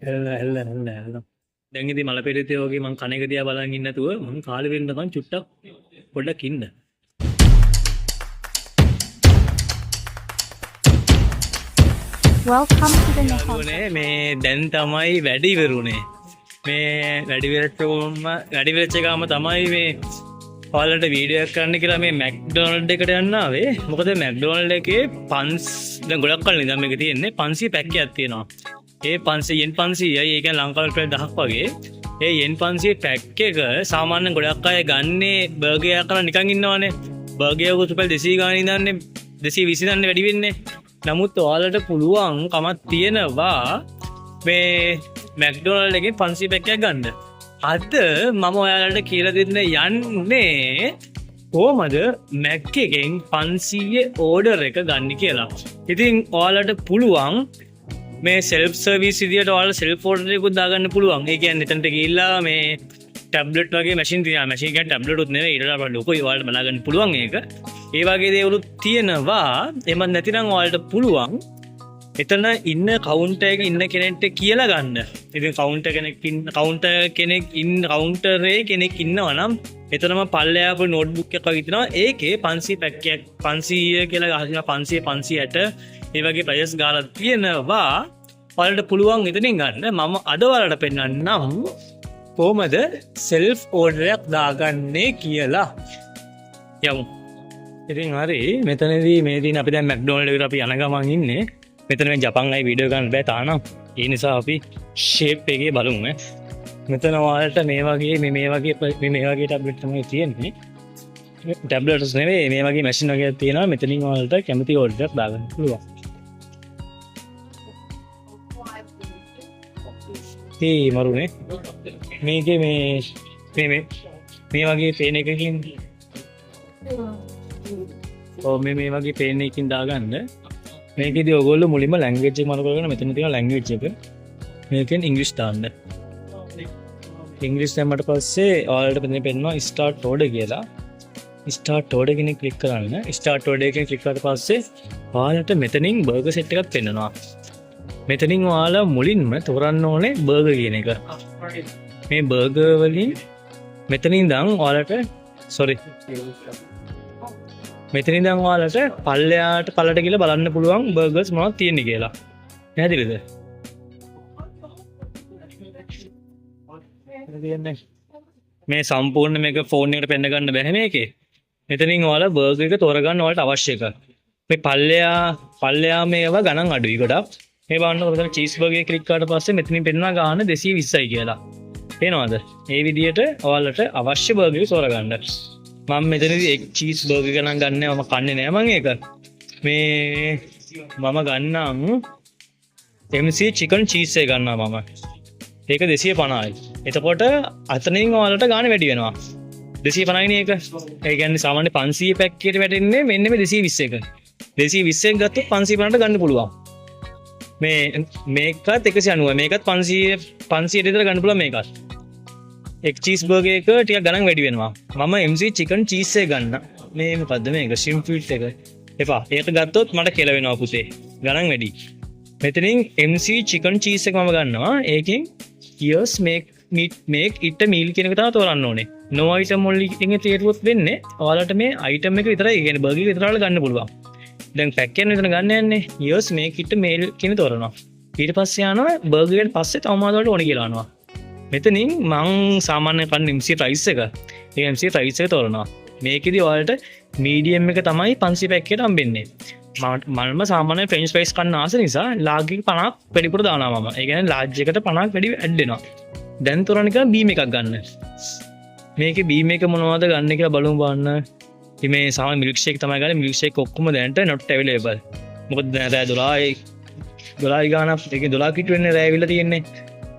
එල්ල දැන් ඉතින් මල පෙරිතේ වගේ මං කණ එක දිහා බලන් ඉන්න නැතුව මං කාලෙ වෙන්නකන් චුට්ටක් පොඩ්ඩක් ඉන්න. Welcome to the Nepal. මේ දැන් තමයි වැඩි ඉවරුනේ. මේ වැඩි වෙච්ච ගාම තමයි මේ ඔයාලට වීඩියෝ එකක් කරන්න කියලා මේ මැක්ඩොනල්ඩ් එකට යන්න ආවේ. මොකද මැක්ඩොනල්ඩ් එකේ දැන් ගොඩක් කල් ඉඳන් මේක තියෙන්නේ 500 පැක් එකක් තියෙනවා. ඒ 500 500යි ඒ කියන්නේ ලංකාවේ රුපියල් 1000ක් වගේ. ඒ yen 500 පැක් එක සාමාන්‍යයෙන් ගොඩක් අය ගන්නේ බර්ගර් එකක් කරලා නිකන් ඉන්නවනේ. බර්ගර් එක රුපියල් 200 ගාන ඉඳන්නේ 220 ඉඳන්නේ වැඩි වෙන්නේ. නමුත් ඔයාලට පුළුවන් කමක් තියෙනවා මේ මැක්ඩොනල්ඩ් එකෙන් 500 පැක් එකක් ගන්න. අද මම ඔයාලට කියලා දෙන්න යන්නේ කොහමද මැක් එකෙන් 500 ඕඩර් එක ගන්න කියලා. ඉතින් ඔයාලට පුළුවන් මේ සෙල්ෆ් සර්විස් විදියට ඔයාලා සෙල්ෆ් ඕඩර් එකකුත් දාගන්න පුළුවන්. ඒ කියන්නේ එතනට ගිහිල්ලා මේ ටැබ්ලට් වගේ මැෂින් තියෙනවා. මැෂින් කියන්නේ ටැබ්ලට් උත් නෙවෙයි ඊට වඩා ලොකුයි ඔයාලට බලා ගන්න පුළුවන් ඒක. ඒ වගේ දේවලුත් තියෙනවා. එහෙම නැතිනම් ඔයාලට පුළුවන් එතන ඉන්න කවුන්ටර් එකේ ඉන්න කෙනෙක්ට කියලා ගන්න. ඉතින් කවුන්ටරේ කෙනෙක් ඉන්නවා නම් එතනම පල්ලෙහා අපේ නෝට්බුක් එකක් වගේ තියෙනවා. ඒකේ 500 පැක් එකක් 500 කියලා ගහලා 500 560 ඒ වගේ ප්‍රයිස් ගාලා තියෙනවා. ඔයාලට පුළුවන් එතනින් ගන්න. මම අද ඔයාලට පෙන්නන්නම් කොහමද සෙල්ෆ් ඕඩර් එකක් දාගන්නේ කියලා. යමු. ඉතින් හරි මෙතනදී මේ දින අපි දැන් මැක්ඩොනල්ඩ් එකට අපි යන ගමන් ඉන්නේ. මෙතන මේ ජපන් අය වීඩියෝ ගන්න බෑ තානම්. ඒ නිසා අපි ෂේප් එකේ බලමු ඈ. මෙතන ඔයාලට මේ වගේ ටැබ්ලට් තමයි තියෙන්නේ. ටැබ්ලට්ස් නෙවෙයි මේ වගේ මැෂින් වගේක් තියෙනවා. මෙතනින් ඔයාලට කැමති ඕඩර් එකක් දාගන්න පුළුවන්. ඒ මරුනේ මේකේ මේ වගේ පේන එකකින් මේ වගේ පේන එකකින් දාගන්න. මේකෙදි ඔයගොල්ලෝ මුලින්ම ලැන්ග්වේජ් එක මාරු කරගෙන මෙතන තියෙන ලැන්ග්වේජ් එක මේකෙන් ඉංග්‍රීසි දාන්න. ඉංග්‍රීසි දැම්මට පස්සේ ඔයාලට මෙතන පෙන්නනවා ස්ටාර්ට් ඕඩර් කියලා. ස්ටාර්ට් ඕඩර් එකෙන් ක්ලික් කරන්න. ස්ටාර්ට් ඕඩර් එකෙන් ක්ලික් කරලා පස්සේ ඔයාලට මෙතනින් බර්ගර් සෙට් එකක් පෙන්නනවා. මෙතනින් ඔයාලා මුලින්ම තෝරන්න ඕනේ බර්ගර් කියන එක. මේ බර්ගර් වලින් මෙතනින් ඉඳන් ඔයාලට මෙතනින් ඉඳන් ඔයාලට පල්ලට ගිහලා බලන්න පුළුවන් බර්ගර්ස් මොනවද තියෙන්නේ කියලා. පැහැදිලිද? මේ සම්පූර්ණ මේක ෆෝන් එකට පෙන්න ගන්න බැහැ මේකේ. මෙතනින් ඔයාලා බර්ගර් එක තෝරගන්න ඔයාලට අවශ්‍ය එක. මේ පල්ලෙයා මේවා ගණන් අඩුයි ගොඩක්. මේ බලන්න මෙතන චීස් බර්ගර් එක ක්ලික් කරාට පස්සේ මෙතනින් පෙන්නනවා ගාන 220යි කියලා. පේනවද? මේ විදිහට ඔයාලට අවශ්‍ය බර්ගර් එක තෝරගන්න. මම මෙතනදී එක් චීස් බර්ගර් ගණන් ගන්න මම කන්නේ නෑ මම ඒක. මම ගන්නම් MC චිකන් චීස් එක ගන්නවා මම. ඒක 250යි. එතකොට අතනින් ඔයාලට ගාන වැඩි වෙනවා. 250යි නේ ඒක. ඒ කියන්නේ සාමාන්‍ය 500 පැක් එකට වැටෙන්නේ මෙන්න මේ 220 එක. 220 එක ගත්තොත් 550ට ගන්න පුළුවන්. මේකත් 190. මේකත් 500 විතර ගන්න පුළුවන් මේකත්. එක් චීස් බර්ගර් එක ටිකක් ගණන් වැඩි වෙනවා. මම MC චිකන් චීස් එක ගන්න. මේ මොකද්ද මේක? ෂ්‍රිම්ප් ෆීට් එක. එපා. ඒක ගත්තොත් මට කියලා වෙනවා පුතේ. ගණන් වැඩි. මෙතනින් MC චිකන් චීස් එක මම ගන්නවා. ඒකෙන් years make it a meal කියන එක තමයි තෝරන්න ඕනේ. no item only එකෙන් තේරුවොත් වෙන්නේ ඔයාලට මේ item එක විතරයි. ඒ කියන්නේ බර්ගර් විතරයි ගන්න පුළුවන්. දැන් පැක් එකෙන් විතර ගන්න යන්නේ years make it a meal කියන තෝරනවා. ඊට පස්සේ යනවා බර්ගර් එකට පස්සේ තවම වලට ඕනේ කියලා අහනවා. මෙතනින් මං සාමාන්‍ය කන්න MC ප්‍රයිස් එක. ඒ MC ප්‍රයිස් එක තෝරනවා. මේකෙදි ඔයාලට මීඩියම් එක තමයි 500 පැක් එකට හම්බෙන්නේ. මම සාමාන්‍ය ෆ්‍රෙන්ච් ප්‍රයිස් කන්න ආස නිසා ලාග් එක 50ක් වැඩිපුර දානවා මම. ඒ කියන්නේ ලාර්ජ් එකට 50ක් වැඩි ඇඩ් වෙනවා. දැන් තෝරන එක බීම් එකක් ගන්න. මේකේ බීම් එක මොනවද ගන්න කියලා බලමු බලන්න. මේ සාමාන්‍ය මිල්ක් ෂේක් තමයි ගන්නේ. මිල්ක් ෂේක් ඔක්කොම දැනට not available. මොකද දැන් රෑ 12යි ගානක් ඒකේ 12 කිට් වෙන්නේ රෑ ඇවිල්ලා තියෙන්නේ.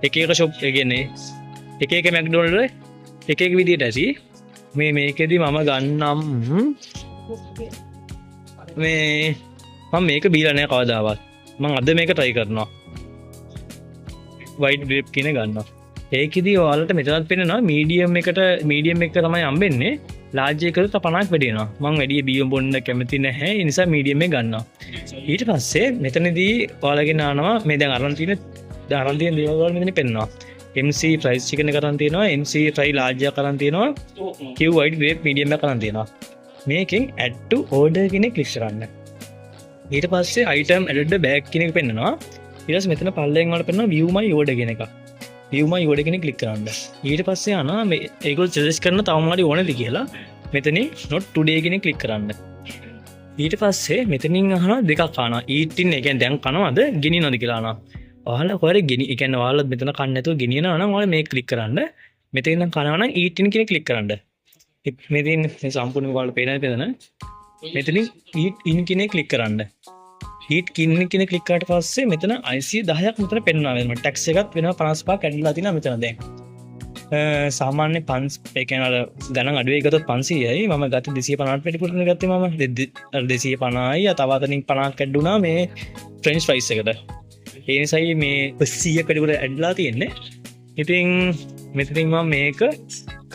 එක ෂොප් ඒ කියන්නේ එක මැක්ඩොනල්ඩ් එක විදියට ඇති. මේකෙදි මම ගන්නම් මම මේක බීලා නැහැ කවදාවත්. මම අද මේක try කරනවා. white grape කියන ගන්නවා. ඒකෙදි ඔයාලට මෙතනත් පෙන්නනවා මීඩියම් එක තමයි හම්බෙන්නේ. ලාර්ජ් එකට 50ක් වැඩි වෙනවා. මම වැඩි බීම් බොන්න කැමති නැහැ. ඒ නිසා මීඩියම් එක ගන්නවා. ඊට පස්සේ මෙතනදී ඔයාලගෙන් අහනවා මේ දැන් අරන් තියෙන අරන් තියෙන දේවල් වල මෙතන පෙන්නනවා. MC ෆ්‍රයිස් චිකන් එක අරන් තියෙනවා. MC ෆ්‍රයි ලාර්ජ් එක අරන් තියෙනවා. Q white grape medium එක අරන් තියෙනවා. මේකෙන් add to order කියන එක ක්ලික් කරන්න. ඊට පස්සේ item added the bag කියන එක පෙන්නනවා. ඊට පස්සේ මෙතන පල්ලෙන් වල පෙන්නනවා view my order කියන එක. view my order කියන එක ක්ලික් කරන්න. ඊට පස්සේ යනවා මේ ඒගොල්ලෝ සජෙස්ට් කරන තව මොනවද ඕනද කියලා. මෙතනින් not today කියන එක ක්ලික් කරන්න. ඊට පස්සේ මෙතනින් අහනවා දෙකක් අහනවා. eat in ඒ කියන්නේ දැන් කනවද ගෙනියනවද කියලා අහනවා. ඔයාලා කොහරි ගෙනි ඒ කියන්නේ ඔයාලා මෙතන කන්න නැතුව ගෙනියනවා නම් ඔයාලා මේක ක්ලික් කරන්න. මෙතනින් නම් කනවා නම් eat in කියන ක්ලික් කරන්න. මෙතනින් මේ සම්පූර්ණ ඔයාලා පේනද මෙතනින් eat in කියන ක්ලික් කරන්න. eat in කියන ක්ලික් කරාට පස්සේ මෙතන IC 10ක් මෙතන පෙන්වනවා වෙනවා. ටැක්ස් එකත් වෙනවා 55ක් ඇඩ්ලා තියෙනවා මෙතන දැන්. සාමාන්‍ය 5 ඒ කියන්නේ අර ගණන් අඩුවේ ගත්තොත් 500යි. මම ගත්තේ 250ට පිටිපුරන ගත්තේ මම 250යි. තව අතනින් 50ක් ඇඩ් වුණා මේ ෆ්‍රෙන්ච් ෆ්‍රයිස් එකට. ඒ නිසායි මේ 100කට විතර ඇඩ්ලා තියෙන්නේ. ඉතින් මෙතනින් මම මේක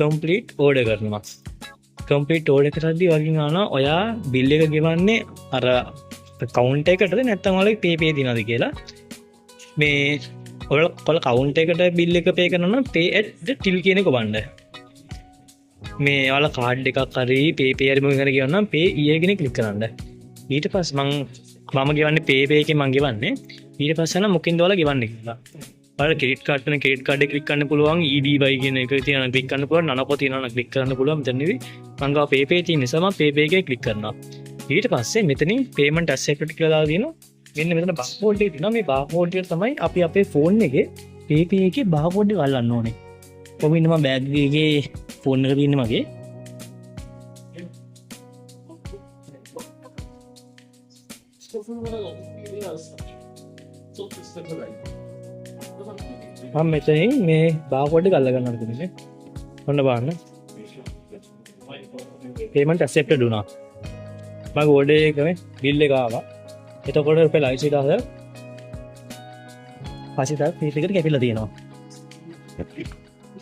complete order කරනවා. complete order කරද්දී වගේ ගන්නවා ඔයා bill එක ගෙවන්නේ අර account එකකටද නැත්නම් ඔයාලගේ pay දිනනද කියලා. මේ ඔයාලා account එකට bill එක pay කරනවා නම් pay at the till කියන එක වන්න. මේ ඔයාලා card එකක් හරි pay හරි මොකක් හරි ගෙවන්න නම් pay EA කියන එක click කරන්න. ඊට පස්සේ මම ගෙවන්නේ pay එකෙන් මම ගෙවන්නේ. ඊට පස්සේ නම් මොකෙන්ද ඔයාලා ගෙවන්නේ කියලා. ඔයාලා ක්‍රෙඩිට් කාඩ් කරන ක්‍රෙඩිට් කාඩ් එක ක්ලික් කරන්න පුළුවන්. EDY කියන එක තියෙනවා ක්ලික් කරන්න පුළුවන්. නනකො තියෙනවා නම් ක්ලික් කරන්න පුළුවන්. මෙතන නෙවෙයි මම ගාව pay තියෙන නිසා මම pay එකේ ක්ලික් කරනවා. ඊට පස්සේ මෙතනින් payment accepted කියලා දාලා තියෙනවා. මෙන්න මෙතන barcode එක තියෙනවා. මේ barcode එක තමයි අපි අපේ phone එකේ pay එකේ barcode එක අල්ලන්න ඕනේ. කොහොම ඉන්න මම bag එකේ phone එක තියෙන්නේ මගේ. මම මෙතනින් මේ barcode එක අල්ල ගන්නවා කියන්නේ. ඔන්න බලන්න. payment accepted වුණා. මගේ order එකේ bill එක ආවා. එතකොට රුපියල් 80000 50000 fee එකට කැපිලා තියෙනවා.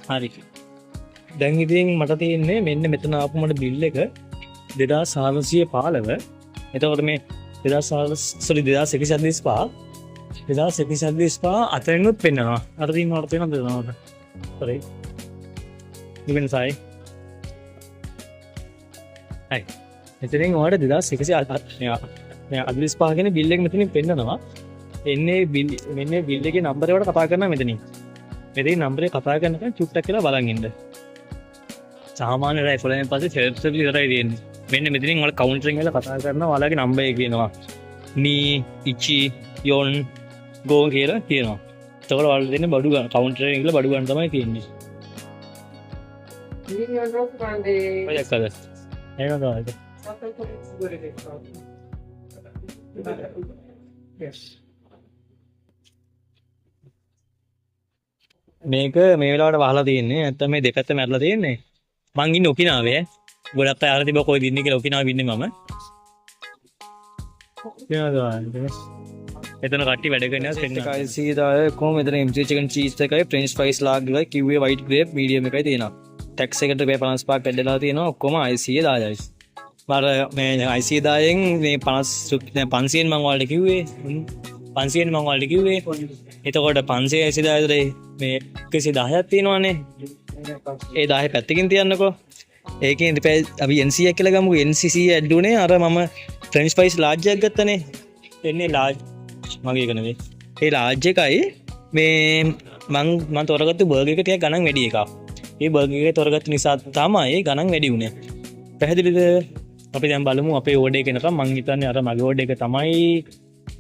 හරි. දැන් ඉතින් මට තියෙන්නේ මෙන්න මෙතන ආපු මට bill එක 2415. එතකොට මේ 2135 අතරිනුත් පෙන්නවා. අර තියෙන වල තියෙනවද? sorry. ඉවෙන් සයි. හයි. මෙතනින් ඔයාලට 2135 කියන බිල් එක මෙතනින් පෙන්නනවා. එන්නේ මෙන්න බිල් එකේ නම්බර් එකට කතා කරනවා මෙතනින්. මෙතනින් නම්බරේ කතා කරනකන් චුට්ටක් කියලා බලන් ඉන්න. සාමාන්‍ය රයි 11 පස්සේ සෙල්ෆ් සර්විස් ඉවරයි තියෙන්නේ. මෙන්න මෙතනින් ඔයාලා කවුන්ටරින් වල කතා කරනවා ඔයාලගේ නම්බර් එක කියනවා. නී ඉචි යොන් ගෝ කියලා කියනවා. එතකොට ඔයාලා දෙන්නේ බඩු ගන්න කවුන්ටරින් කියලා බඩු ගන්න තමයි තියෙන්නේ. ඔය එක්කද? එහෙනම් තමයි. මේක මේ වෙලාවට වහලා තියෙන්නේ නැත්නම් මේ දෙපැත්ත මැරලා තියෙන්නේ. මං ඉන්නේ ඔකිනාවේ. ගොඩක් අය අහලා තිබ්බා කොහෙද ඉන්නේ කියලා. ඔකිනාවේ ඉන්නේ මම. එතන කට්ටි වැඩ කරනවා සෙට් එකයි සීදාය කොහොම මෙතන MC chicken cheese එකයි french fries large එකයි QA white grape medium එකයි තියෙනවා. tax එකට රුපියල් 55ක් ඇඩ්ඩලා තියෙනවා. ඔක්කොම IC 10යි. මේ IC 10න් මේ 50 දැන් 500න් මම ඔයාලට කිව්වේ 500න් මම ඔයාලට කිව්වේ. එතකොට 500 IC 10 මේ 110ක් තියෙනවානේ. ඒ 10 පැත්තකින් තියන්නකෝ. ඒකෙන් අපි NC එක කියලා ගමුකෝ. NCC ඇඩ් උනේ අර මම french fries large එකක් ගත්තනේ. එන්නේ large මගේ එක නෙවෙයි. ඒ large එකයි මේ මම තෝරගත්තු බර්ගර් එක ටිකක් ගණන් වැඩි එකක්. ඒ බර්ගර් එක තෝරගත්ත නිසා තමයි ගණන් වැඩි උනේ. පැහැදිලිද? අපි දැන් බලමු අපේ ඕඩර් එක එනකම්. මං හිතන්නේ අර මගේ ඕඩර් එක තමයි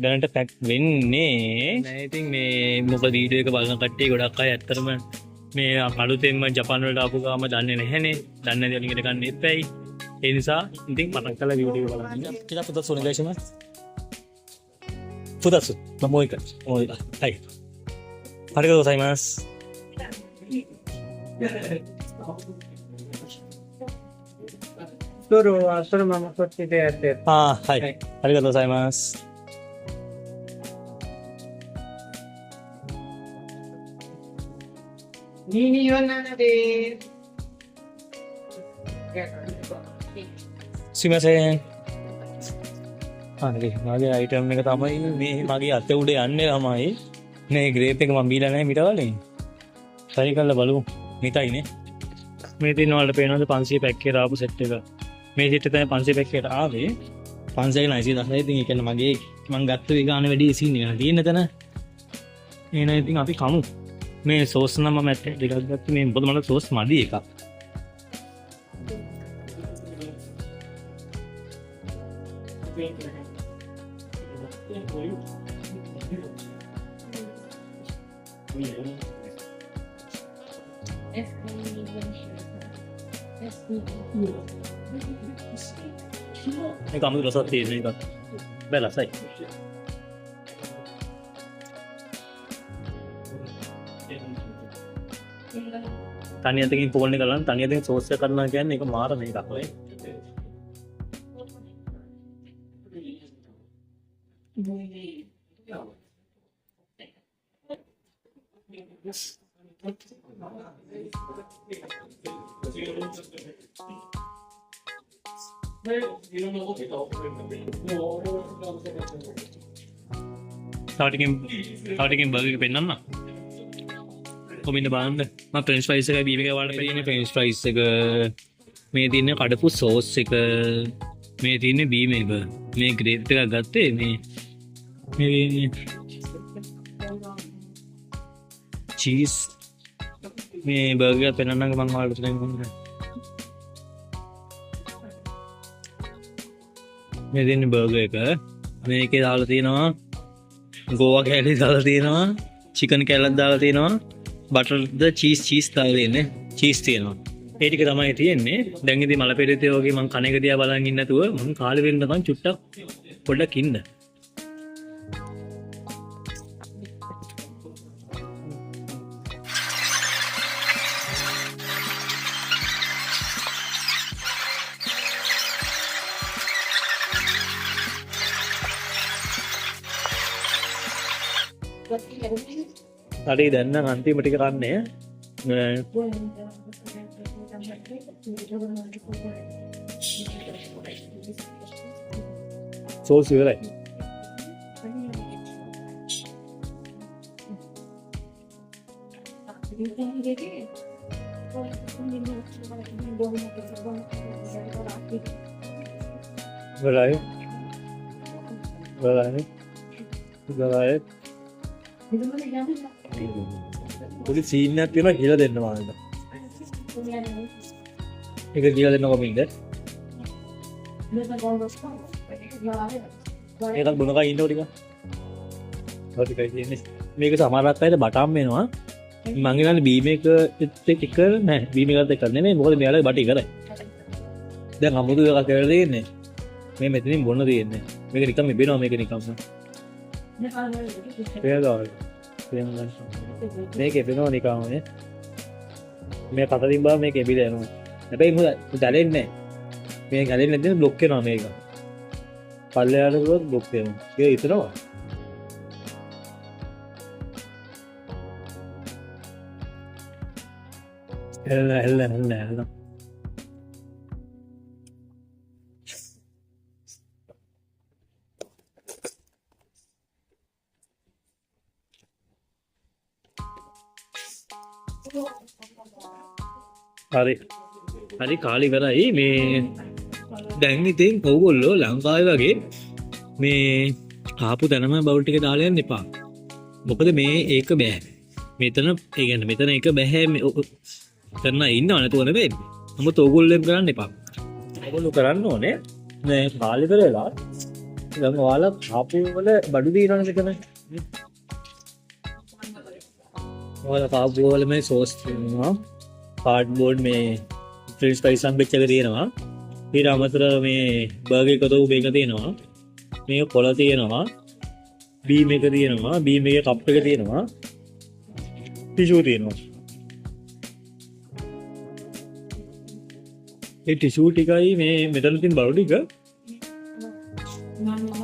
දැනට පැක් වෙන්නේ. නෑ ඉතින් මේ මොකද වීඩියෝ එක බලන කට්ටිය ගොඩක් අය ඇත්තටම මේ අලුතෙන්ම ජපාන් වලට ආපු ගාම දන්නේ නැහැනේ. දන්නේ නැති වලින් ගන්න එපැයි. ඒ නිසා ඉතින් මතක් කරලා වීඩියෝ එක බලන්න. කියලා පුතත් සෝනිගාෂම. පුතත් මොකද? මොකද? හයි. හරිද ගොසයිමස්? Turu, asal mama kurti deh. Hai. Arigatou gozaimasu. Nini yonana de. Sumimasen. හරි මගේ අයිටම් එක තමයි මේ මගේ අත උඩ යන්නේ ළමයි. මේ ග්‍රේප් එක මම බීලා නැහැ මිටවලින්. try කරලා බලමු. මිටයිනේ. මේ තියෙන වලට පේනවද 500 පැක් එකේ ආපු සෙට් එක. මේ සෙට් එක තමයි 500 පැක් එකට ආවේ. 500 910 ඉතින් ඒ කියන්නේ මගේ මම ගත්ත විගාන වැඩි සීන් එක තියෙන තැන. එහෙනම් ඉතින් අපි කමු. මේ සෝස් නම් මම ඇට් ටිකක් ගත්තා. මේ මොකද මට සෝස් මදි එකක්. Ini kamu rasa ini kan, bela say. Tanya tinggi pukul ni kalan, tanya tinggi sosial karena kan, ini marah nih kak. Starting burger penna na. Kominda band. Ma French fries එක බීම එක වලට තියෙන French fries එක. මේ තියෙන කඩපු sauce එක. මේ තියෙන බීම එක. මේ grape එකක් ගත්තේ මේ cheese මේ burger එක පෙන්නන්න මම ඔයාලට දෙන්නම්. මේ දෙන්නේ බර්ගර් එක. මේකේ දාලා තියෙනවා ගෝවා කැලි දාලා තියෙනවා, චිකන් කැලක් දාලා තියෙනවා, බටර්ද චීස් දාලා තියෙන්නේ. චීස් තියෙනවා. ඒ ටික තමයි තියෙන්නේ. දැන් ඉතින් මල පෙරිතේ වගේ මං කණ එක දිහා බලන් ඉන්න නැතුව මං කාලේ වෙන්න නම් චුට්ටක් පොඩ්ඩක් ඉන්න. හරි දැන් නම් අන්තිම ටික කන්නේ සෝස් ඉවරයි. බලයි පොඩි සීන් එකක් තියෙනවා කියලා දෙන්න මානද. ඒක කියලා දෙන්න කොමින්ද? ඒකත් බොනකන් ඉන්නව ටික. හරි කයි තියෙන්නේ. මේක සමහරක් අයට බටම් වෙනවා. මං හිතන්නේ බීම එක එක නෑ. බීම එකත් එක්ක නෙමෙයි. මොකද මෙයාලගේ බට ඉවරයි. දැන් අමුතු එකක් කියලා තියෙන්නේ. මේ මෙතනින් බොන්න තියෙන්නේ. මේක නිකන් මෙබෙනවා මේක නිකන්. මේක එපෙනවා නිකාමනේ මේ කතරින් බා මේක එබිලා යනවා. හැබැයි මොකද දැලෙන්නේ නැහැ. මේ ගැලෙන්නේ නැත්නම් බ්ලොක් වෙනවා මේක. පල්ලෙහාට ගියොත් බ්ලොක් වෙනවා. ඒක හිතනවා. හෙල්ල. හරි කාලි කරයි මේ දැන් ඉතින් ඔයගොල්ලෝ ලංකාවේ වගේ මේ ආපු තැනම බවුල් ටික දාලා යන්න එපා. මොකද මේ ඒක බෑ. මෙතන ඒ කියන්නේ මෙතන ඒක බෑ. මෙතන ඉන්නව නැතුව නෙවෙයි. නමුත් ඔයගොල්ලෝ කරන්න එපා. ඔයගොල්ලෝ කරන්න ඕනේ මේ කාලි කරලා දැන් ඔයාලා ආපු වල බඩු දිනනද කියන්නේ. ඔයාලා ආපු වල මේ සෝස් තියෙනවා. කාඩ්බෝඩ් මේ ෆ්‍රෙන්ච් ෆ්‍රයිස් සම්බෙච් එක තියෙනවා. ඊට අමතරව මේ බර්ගර් එක තෝ මේක තියෙනවා. මේක කොළ තියෙනවා. බීම් එක තියෙනවා. බීම් එකේ කප් එක තියෙනවා. ටිෂු තියෙනවා. ඒ ටිෂු ටිකයි මේ මෙතන තියෙන බඩු ටික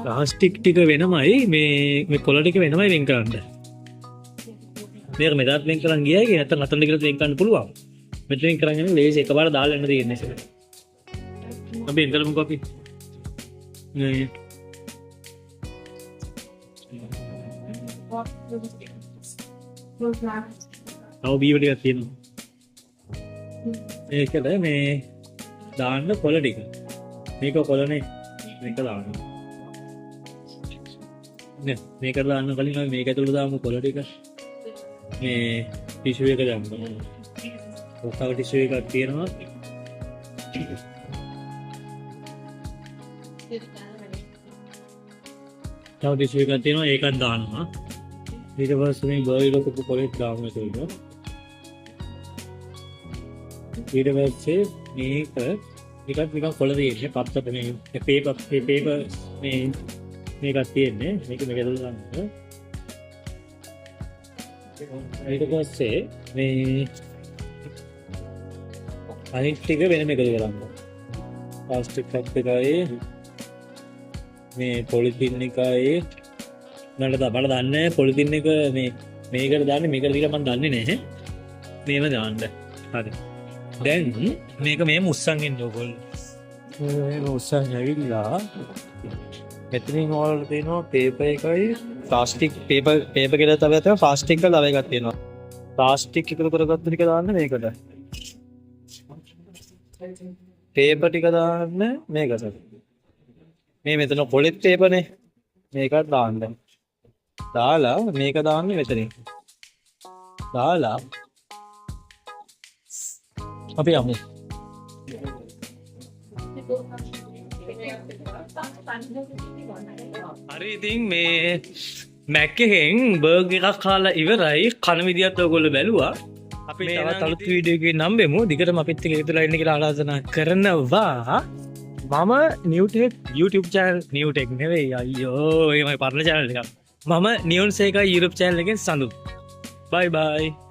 ප්ලාස්ටික් ටික වෙනමයි මේ කොළ ටික වෙනමයි වෙන් කරන්න. මේක මෙතනත් වෙන් කරන් ගියයි නැත්නම් අතන ටිකත් වෙන් කරන්න පුළුවන්. මෙතෙන් කරගෙන ලේසි එකපාර දාලා යන්න තියෙන්නේ. අපි එන්කලමුකෝ අපි. නේ. තව බීව ටිකක් තියෙනවා. ඒකද මේ දාන්න කොළ ටික. මේක කොළනේ. මේක දාන්න. නේ මේක දාන්න කලින් අපි මේක ඇතුළට දාමු කොළ ටික. මේ ටිෂු එක දාන්න. ඔක්කොම ටිෂු එකක් තියෙනවා. තව ටිෂු එකක් තියෙනවා ඒකත් දානවා. ඊට පස්සේ මේ බර්ගර් එකක කොළෙත් දාමු ඒක. ඊට පස්සේ මේක නිකන් කොළ තියෙන්නේ පත්තට මේ පේපර් මේ මේකක් තියෙන්නේ මේක ඇතුළට දාන්න. ඊට පස්සේ මේ අනිත් ටික වෙනම එකතු කරන්න. ප්ලාස්ටික් කප් එකයි මේ පොලිතින් එකයි නඩ බල දන්නේ පොලිතින් එක මේ මේකට දාන්නේ මේකට දීලා මම දන්නේ නැහැ. මේව දාන්න. හරි. දැන් මේක මේ මුස්සන් එන්න ඕගොල්ලෝ. මේ මුස්සන් ඇවිල්ලා මෙතනින් ඕල් තියෙනවා පේපර් එකයි ප්ලාස්ටික් පේපර් කියලා තව තියෙනවා ප්ලාස්ටික් එක තව එකක් තියෙනවා. ප්ලාස්ටික් එකතු කරගත්ත ටික දාන්න මේකට. පේපර් ටික දාන්න මේකට. මේ මෙතන පොලිත් පේපර්නේ. මේකත් දාන්න. දාලා මේක දාන්න මෙතනින්. දාලා අපි යමු. හරි ඉතින් මේ මැක් එකෙන් බර්ගර් එකක් කාලා ඉවරයි. කන විදියත් ඔයගොල්ලෝ බැලුවා. අපි තවත් අලුත් වීඩියෝ එකකින් නම්බෙමු. දිගටම අපිත් එක්ක එකතුලා ඉන්න කියලා ආරාධනා කරනවා. මම නිව්ටෙක් YouTube channel නිව්ටෙක් නෙවෙයි අයියෝ ඒ මගේ පරණ channel එකක්. මම නියොන් සේකා YouTube channel එකෙන් සඳු. bye bye.